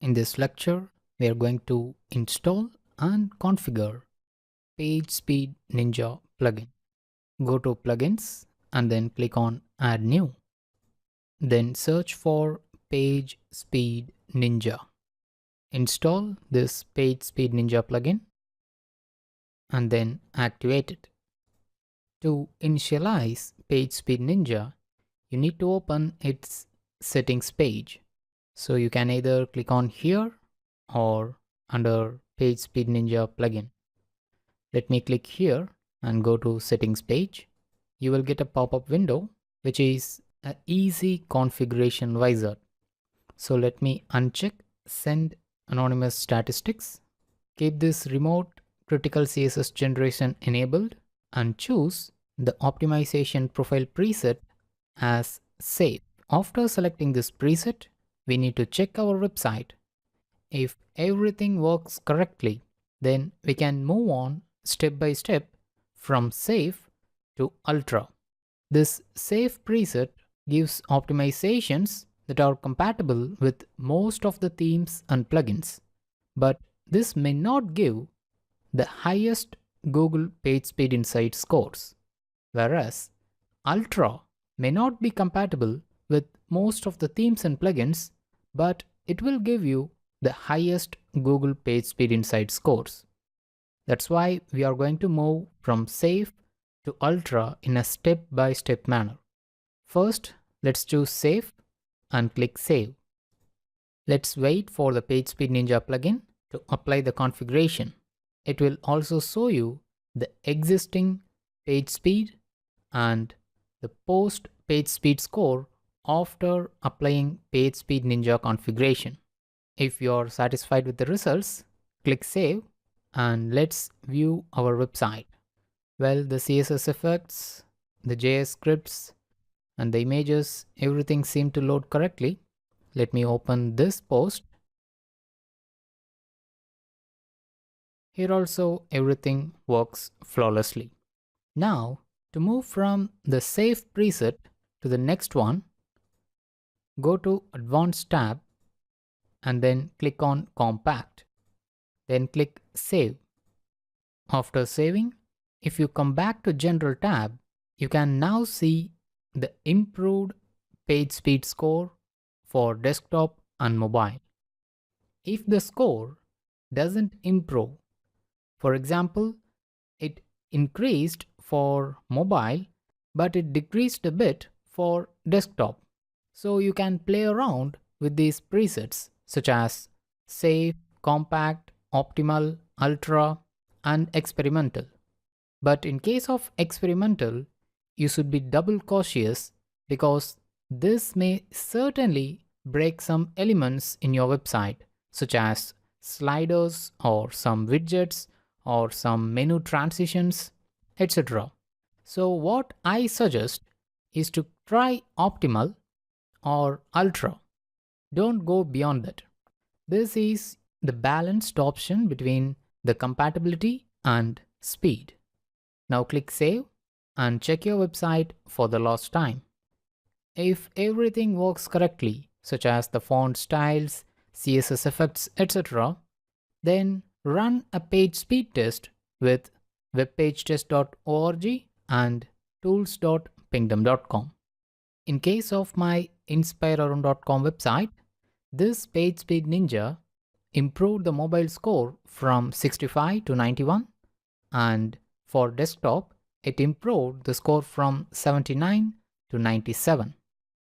In this lecture, we are going to install and configure PageSpeed Ninja plugin. Go to Plugins and then click on Add New. Then search for PageSpeed Ninja. Install this PageSpeed Ninja plugin and then activate it. To initialize PageSpeed Ninja, you need to open its settings page. So you can either click on here or under PageSpeed Ninja plugin. Let me click here and go to settings page. You will get a pop-up window which is an easy configuration wizard. So let me uncheck send anonymous statistics. Keep this remote critical CSS generation enabled and choose the optimization profile preset as safe. After selecting this preset, we need to check our website. If everything works correctly, then we can move on step by step from safe to ultra. This safe preset gives optimizations that are compatible with most of the themes and plugins, but this may not give the highest Google PageSpeed Insight scores, whereas ultra may not be compatible with most of the themes and plugins, but it will give you the highest Google PageSpeed Insight scores. That's why we are going to move from safe to ultra in a step-by-step manner. First, let's choose safe and click save. Let's wait for the PageSpeed Ninja plugin to apply the configuration. It will also show you the existing page speed and the post page speed score after applying PageSpeed Ninja configuration. If you are satisfied with the results, click save and let's view our website. Well, the CSS effects, the JS scripts and the images, everything seemed to load correctly. Let me open this post. Here also everything works flawlessly. Now, to move from the safe preset to the next one, go to Advanced tab and then click on Compact. Then click Save. After saving, if you come back to General tab, you can now see the improved page speed score for desktop and mobile. If the score doesn't improve, for example, it increased for mobile, but it decreased a bit for desktop. So you can play around with these presets such as safe, compact, optimal, ultra, and experimental. But in case of experimental, you should be double cautious because this may certainly break some elements in your website, such as sliders or some widgets or some menu transitions, etc. So what I suggest is to try optimal or ultra. Don't go beyond that. This is the balanced option between the compatibility and speed. Now click save and check your website for the last time. If everything works correctly, such as the font styles, CSS effects, etc., then run a page speed test with webpagetest.org and tools.pingdom.com. In case of my inspirearound.com website, this PageSpeed Ninja improved the mobile score from 65 to 91, and for desktop, it improved the score from 79 to 97.